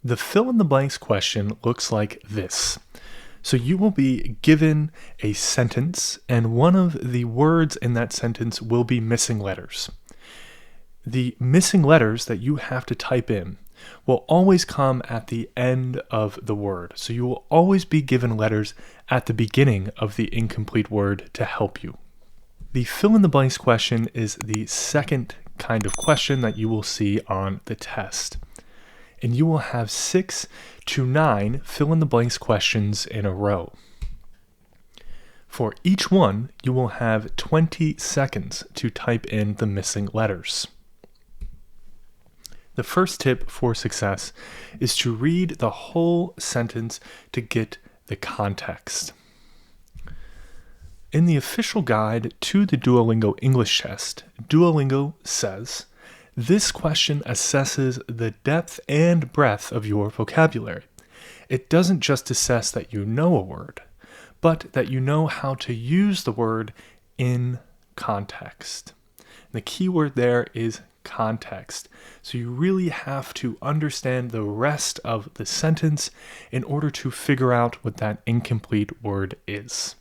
The fill in the blanks question looks like this. So you will be given a sentence, and one of the words in that sentence will be missing letters. The missing letters that you have to type in will always come at the end of the word. So you will always be given letters at the beginning of the incomplete word to help you. The fill in the blanks question is the second kind of question that you will see on the test. And you will have 6 to 9 fill in the blanks questions in a row. For each one, you will have 20 seconds to type in the missing letters. The first tip for success is to read the whole sentence to get the context. In the official guide to the Duolingo English Test, Duolingo says, this question assesses the depth and breadth of your vocabulary. It doesn't just assess that you know a word, but that you know how to use the word in context. And the key word there is context. So you really have to understand the rest of the sentence in order to figure out what that incomplete word is.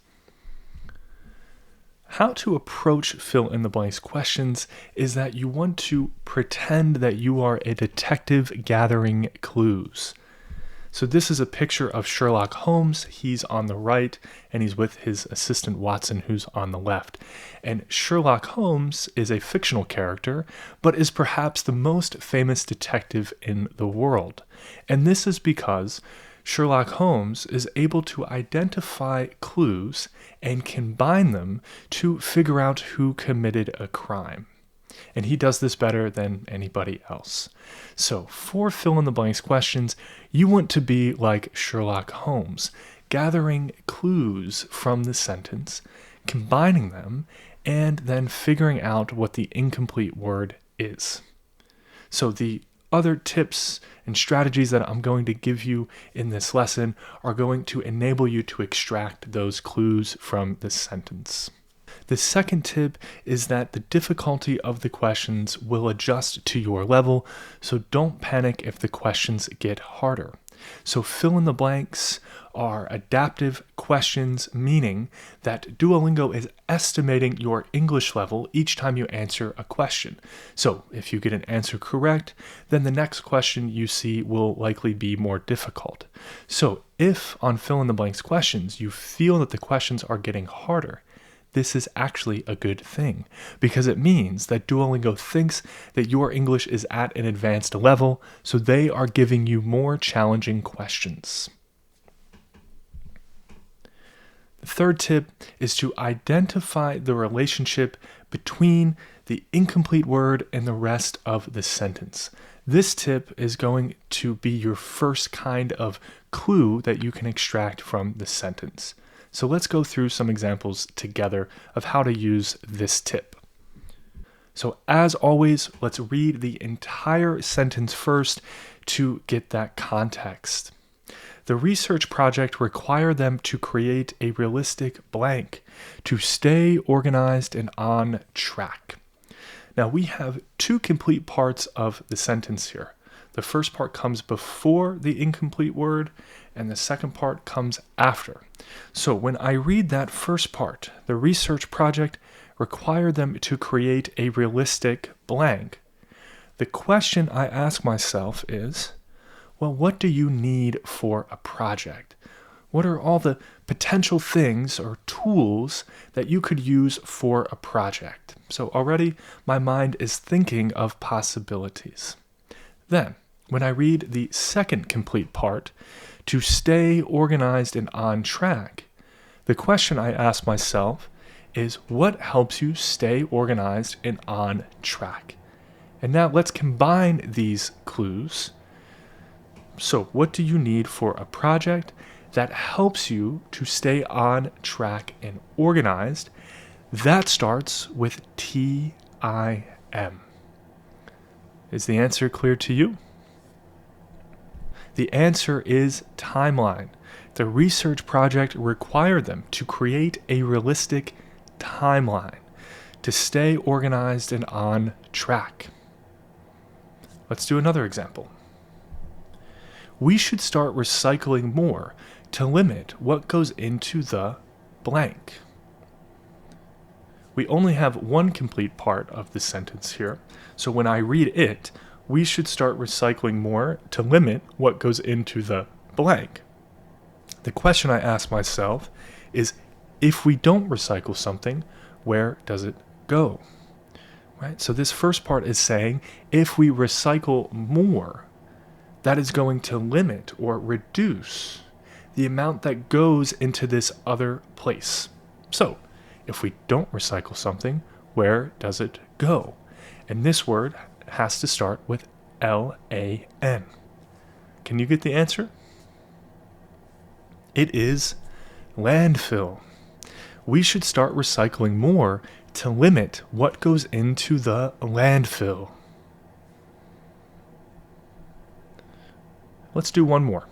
How to approach fill in the blanks questions is that you want to pretend that you are a detective gathering clues. So this is a picture of Sherlock Holmes. He's on the right and he's with his assistant Watson, who's on the left. And Sherlock Holmes is a fictional character, but is perhaps the most famous detective in the world. And this is because Sherlock Holmes is able to identify clues and combine them to figure out who committed a crime. And he does this better than anybody else. So for fill in the blanks questions, you want to be like Sherlock Holmes, gathering clues from the sentence, combining them, and then figuring out what the incomplete word is. So the other tips and strategies that I'm going to give you in this lesson are going to enable you to extract those clues from the sentence. The second tip is that the difficulty of the questions will adjust to your level, so don't panic if the questions get harder. So fill in the blanks are adaptive questions, meaning that Duolingo is estimating your English level each time you answer a question. So if you get an answer correct, then the next question you see will likely be more difficult. So if on fill in the blanks questions you feel that the questions are getting harder, this is actually a good thing because it means that Duolingo thinks that your English is at an advanced level, so they are giving you more challenging questions. The third tip is to identify the relationship between the incomplete word and the rest of the sentence. This tip is going to be your first kind of clue that you can extract from the sentence. So let's go through some examples together of how to use this tip. So as always, let's read the entire sentence first to get that context. The research project required them to create a realistic blank to stay organized and on track. Now we have two complete parts of the sentence here. The first part comes before the incomplete word, and the second part comes after. So when I read that first part, the research project required them to create a realistic blank. The question I ask myself is, well, what do you need for a project? What are all the potential things or tools that you could use for a project? So already my mind is thinking of possibilities. Then, when I read the second complete part, to stay organized and on track, the question I ask myself is, what helps you stay organized and on track? And now let's combine these clues. So what do you need for a project that helps you to stay on track and organized? That starts with TIM. Is the answer clear to you? The answer is timeline. The research project required them to create a realistic timeline to stay organized and on track. Let's do another example. we should start recycling more to limit what goes into the blank. We only have one complete part of the sentence here, so when I read it, we should start recycling more to limit what goes into the blank. The question I ask myself is, if we don't recycle something, where does it go? Right? So this first part is saying, if we recycle more, that is going to limit or reduce the amount that goes into this other place. So, if we don't recycle something, where does it go? And this word has to start with L-A-N. Can you get the answer? It is landfill. We should start recycling more to limit what goes into the landfill. Let's do one more.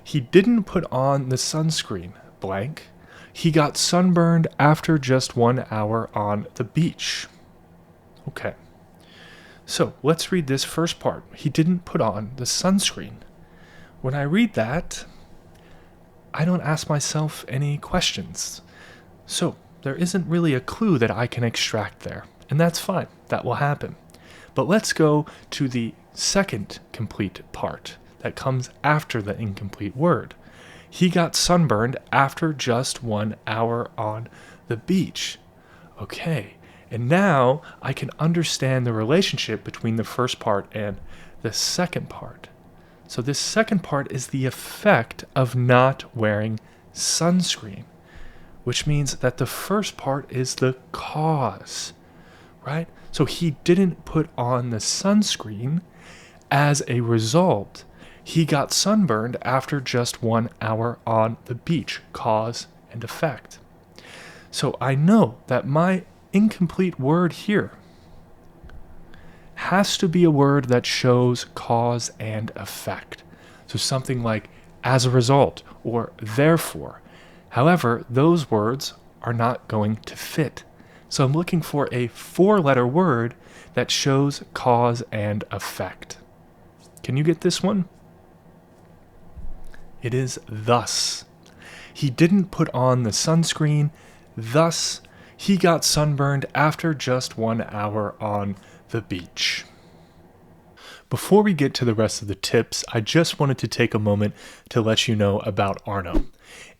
He didn't put on the sunscreen, blank. He got sunburned after just 1 hour on the beach. Okay. So let's read this first part. He didn't put on the sunscreen. When I read that, I don't ask myself any questions. So there isn't really a clue that I can extract there. And that's fine. That will happen. But let's go to the second complete part that comes after the incomplete word. He got sunburned after just 1 hour on the beach. Okay, and now I can understand the relationship between the first part and the second part. So this second part is the effect of not wearing sunscreen, which means that the first part is the cause, right? So he didn't put on the sunscreen. As a result, he got sunburned after just 1 hour on the beach. Cause and effect. So I know that my incomplete word here has to be a word that shows cause and effect. So something like as a result or therefore. However, those words are not going to fit. So I'm looking for a 4-letter word that shows cause and effect. Can you get this one? It is thus. He didn't put on the sunscreen. Thus, he got sunburned after just 1 hour on the beach. Before we get to the rest of the tips, I just wanted to take a moment to let you know about Arno.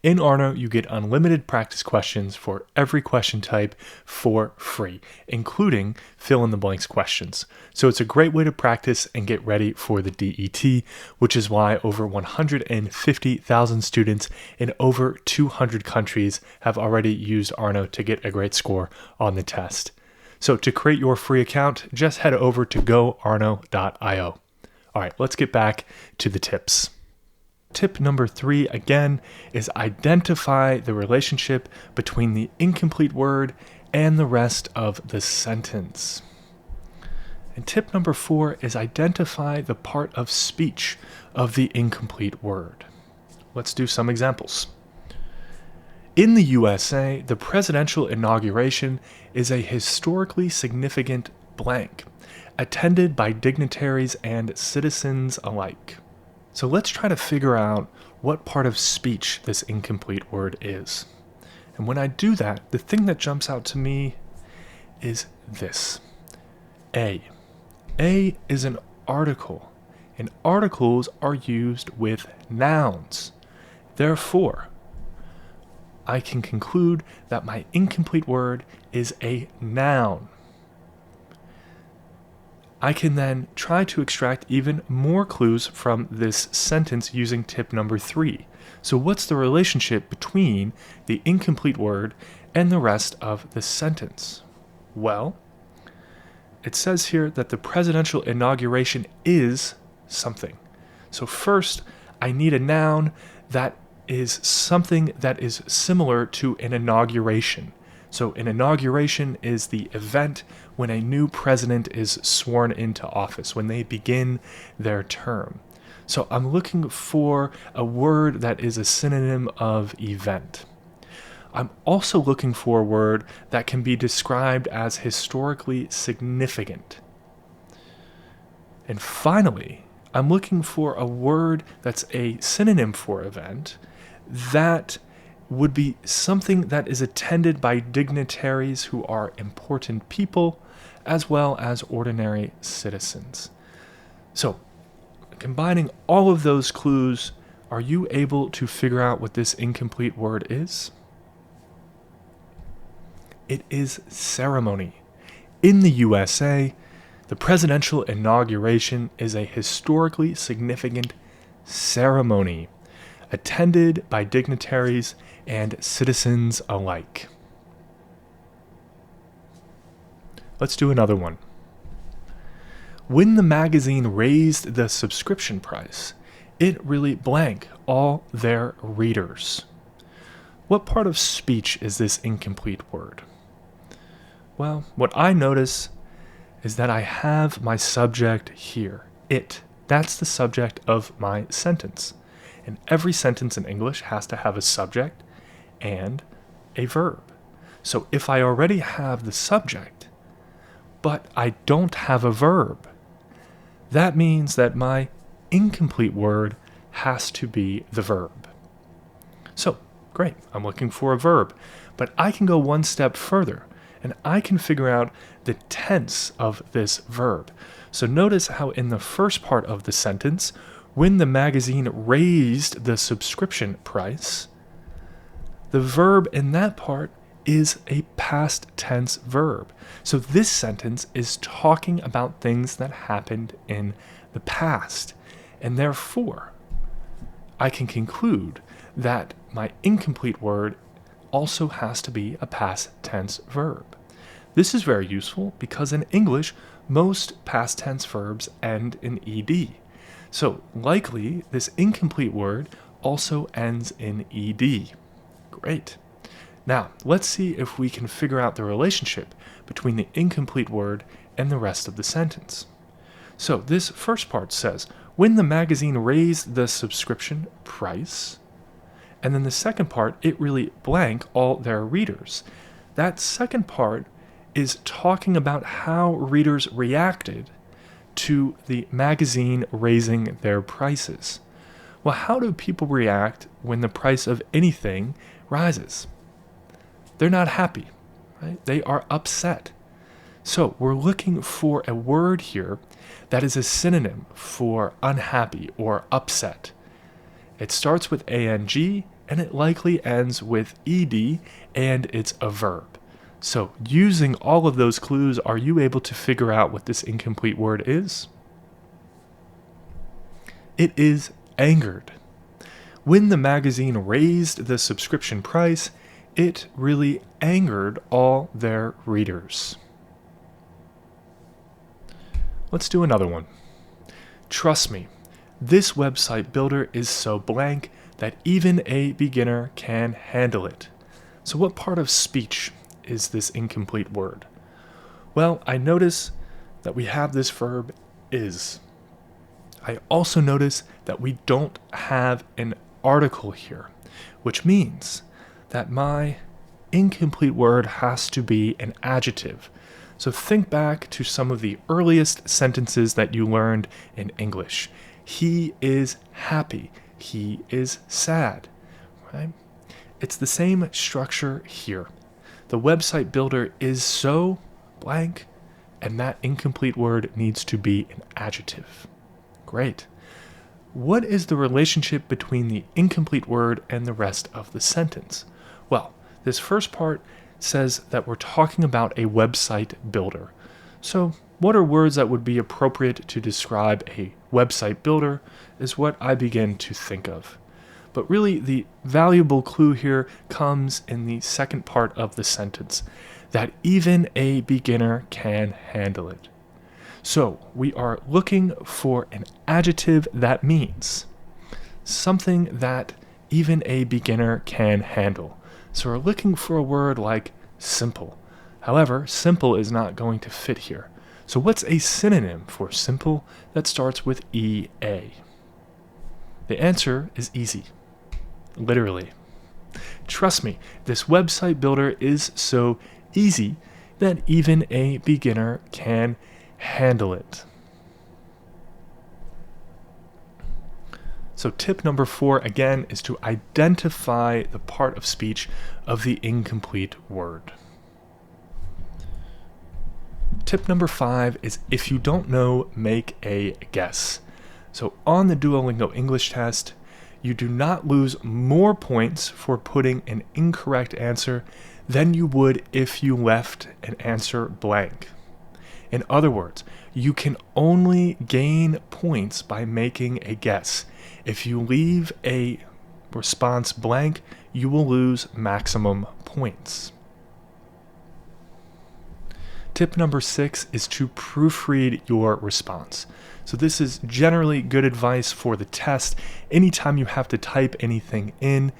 In Arno, you get unlimited practice questions for every question type for free, including fill-in-the-blanks questions. So it's a great way to practice and get ready for the DET, which is why over 150,000 students in over 200 countries have already used Arno to get a great score on the test. So to create your free account, just head over to goarno.io. All right, let's get back to the tips. Tip number 3, again, is identify the relationship between the incomplete word and the rest of the sentence. And tip number 4 is identify the part of speech of the incomplete word. Let's do some examples. In the USA, the presidential inauguration is a historically significant blank, attended by dignitaries and citizens alike. So let's try to figure out what part of speech this incomplete word is. And when I do that, the thing that jumps out to me is this. A. A is an article, and articles are used with nouns. Therefore, I can conclude that my incomplete word is a noun. I can then try to extract even more clues from this sentence using tip number 3. So what's the relationship between the incomplete word and the rest of the sentence? Well, it says here that the presidential inauguration is something. So first, I need a noun that is something that is similar to an inauguration. So an inauguration is the event when a new president is sworn into office, when they begin their term. So I'm looking for a word that is a synonym of event. I'm also looking for a word that can be described as historically significant. And finally, I'm looking for a word that's a synonym for event that would be something that is attended by dignitaries who are important people as well as ordinary citizens. So, combining all of those clues, are you able to figure out what this incomplete word is? It is ceremony. In the USA, the presidential inauguration is a historically significant ceremony attended by dignitaries and citizens alike. Let's do another one. When the magazine raised the subscription price, it really blank all their readers. What part of speech is this incomplete word? Well, what I notice is that I have my subject here, it. That's the subject of my sentence. And every sentence in English has to have a subject and a verb. So if I already have the subject, but I don't have a verb, that means that my incomplete word has to be the verb. So, great, I'm looking for a verb, but I can go one step further, and I can figure out the tense of this verb. So notice how in the first part of the sentence, when the magazine raised the subscription price, the verb in that part is a past tense verb. So this sentence is talking about things that happened in the past. And therefore, I can conclude that my incomplete word also has to be a past tense verb. This is very useful because in English, most past tense verbs end in ed. So likely, this incomplete word also ends in ed. Great. Now, let's see if we can figure out the relationship between the incomplete word and the rest of the sentence. So this first part says, when the magazine raised the subscription price, and then the second part, it really blank all their readers. That second part is talking about how readers reacted to the magazine raising their prices. Well, how do people react when the price of anything rises? They're not happy, right? They are upset. So we're looking for a word here that is a synonym for unhappy or upset. It starts with ang and it likely ends with ed, and it's a verb. So using all of those clues, are you able to figure out what this incomplete word is? It is angered. When the magazine raised the subscription price, it really angered all their readers. Let's do another one. Trust me, this website builder is so blank that even a beginner can handle it. So what part of speech is this incomplete word? Well, I notice that we have this verb is. I also notice that we don't have an article here, which means that my incomplete word has to be an adjective. So think back to some of the earliest sentences that you learned in English. He is happy. He is sad. Right? It's the same structure here. The website builder is so blank, and that incomplete word needs to be an adjective. Great. What is the relationship between the incomplete word and the rest of the sentence? Well, this first part says that we're talking about a website builder. So what are words that would be appropriate to describe a website builder is what I begin to think of. But really, the valuable clue here comes in the second part of the sentence, that even a beginner can handle it. So we are looking for an adjective that means something that even a beginner can handle. So we're looking for a word like simple. However, simple is not going to fit here. So what's a synonym for simple that starts with EA? The answer is easy. Literally. Trust me, this website builder is so easy that even a beginner can handle it. So tip number 4, again, is to identify the part of speech of the incomplete word. Tip number 5 is if you don't know, make a guess. So on the Duolingo English Test, you do not lose more points for putting an incorrect answer than you would if you left an answer blank. In other words, you can only gain points by making a guess. If you leave a response blank, you will lose maximum points. Tip number 6 is to proofread your response. So this is generally good advice for the test. Anytime you have to type anything in,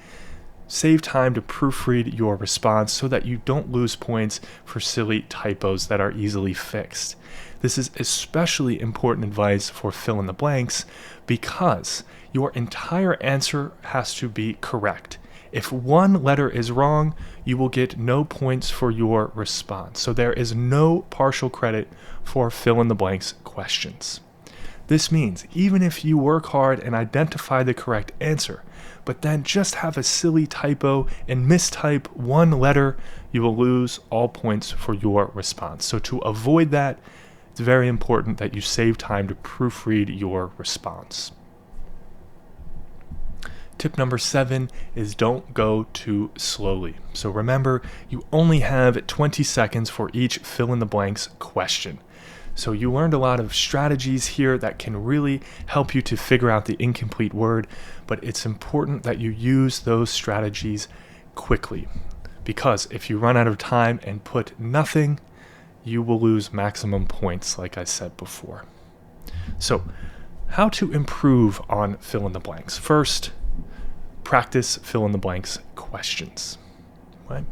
save time to proofread your response so that you don't lose points for silly typos that are easily fixed. This is especially important advice for fill in the blanks because your entire answer has to be correct. If one letter is wrong, you will get no points for your response. So there is no partial credit for fill in the blanks questions. This means even if you work hard and identify the correct answer, but then just have a silly typo and mistype one letter, you will lose all points for your response. So to avoid that, it's very important that you save time to proofread your response. Tip number 7 is don't go too slowly. So remember, you only have 20 seconds for each fill in the blanks question. So you learned a lot of strategies here that can really help you to figure out the incomplete word, but it's important that you use those strategies quickly, because if you run out of time and put nothing, you will lose maximum points, like I said before. So how to improve on fill in the blanks? First, practice fill in the blanks questions, right?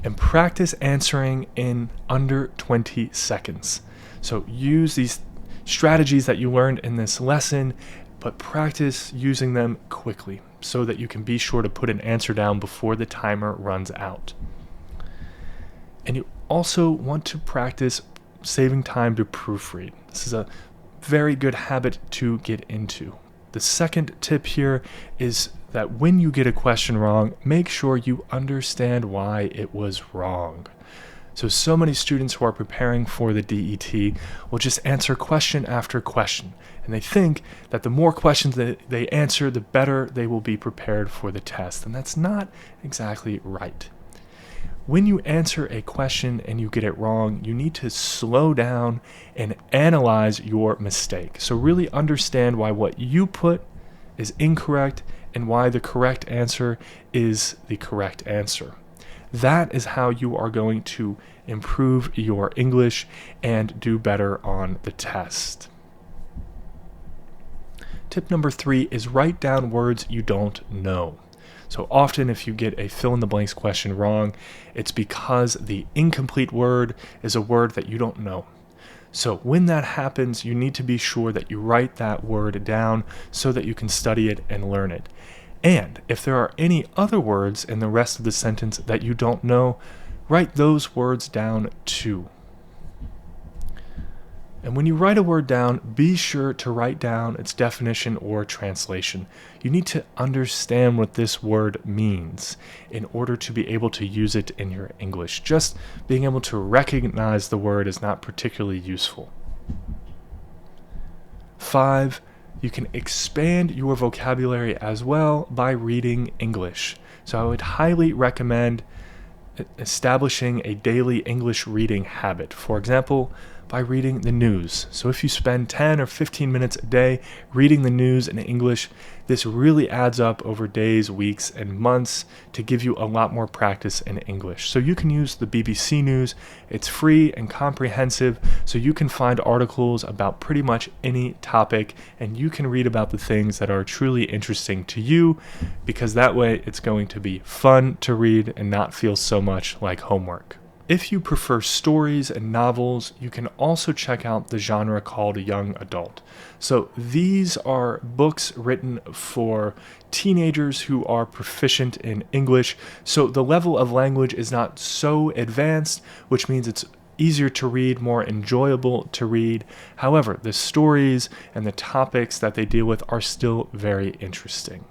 And practice answering in under 20 seconds. So use these strategies that you learned in this lesson, but practice using them quickly so that you can be sure to put an answer down before the timer runs out. And you also want to practice saving time to proofread. This is a very good habit to get into. The second tip here is that when you get a question wrong, make sure you understand why it was wrong. So many students who are preparing for the DET will just answer question after question, and they think that the more questions that they answer, the better they will be prepared for the test, and that's not exactly right. When you answer a question and you get it wrong, you need to slow down and analyze your mistake. So really understand why what you put is incorrect and why the correct answer is the correct answer. That is how you are going to improve your English and do better on the test. Tip number 3 is write down words you don't know. So often if you get a fill in the blanks question wrong, it's because the incomplete word is a word that you don't know. So when that happens, you need to be sure that you write that word down so that you can study it and learn it. And if there are any other words in the rest of the sentence that you don't know, write those words down too. And when you write a word down, be sure to write down its definition or translation. You need to understand what this word means in order to be able to use it in your English. Just being able to recognize the word is not particularly useful. 5, you can expand your vocabulary as well by reading English. So I would highly recommend establishing a daily English reading habit. For example, by reading the news. So if you spend 10 or 15 minutes a day reading the news in English, this really adds up over days, weeks, and months to give you a lot more practice in English. So you can use the BBC News. It's free and comprehensive, so you can find articles about pretty much any topic, and you can read about the things that are truly interesting to you, because that way it's going to be fun to read and not feel so much like homework. If you prefer stories and novels, you can also check out the genre called young adult. So these are books written for teenagers who are proficient in English. So the level of language is not so advanced, which means it's easier to read, more enjoyable to read. However, the stories and the topics that they deal with are still very interesting.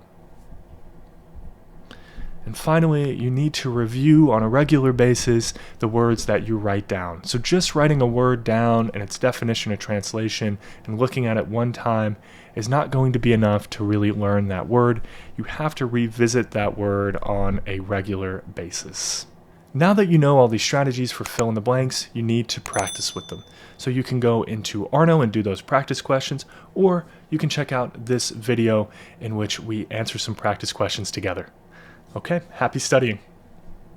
And finally, you need to review on a regular basis the words that you write down. So just writing a word down and its definition or translation and looking at it one time is not going to be enough to really learn that word. You have to revisit that word on a regular basis. Now that you know all these strategies for fill in the blanks, you need to practice with them. So you can go into Arno and do those practice questions, or you can check out this video in which we answer some practice questions together. Okay, happy studying.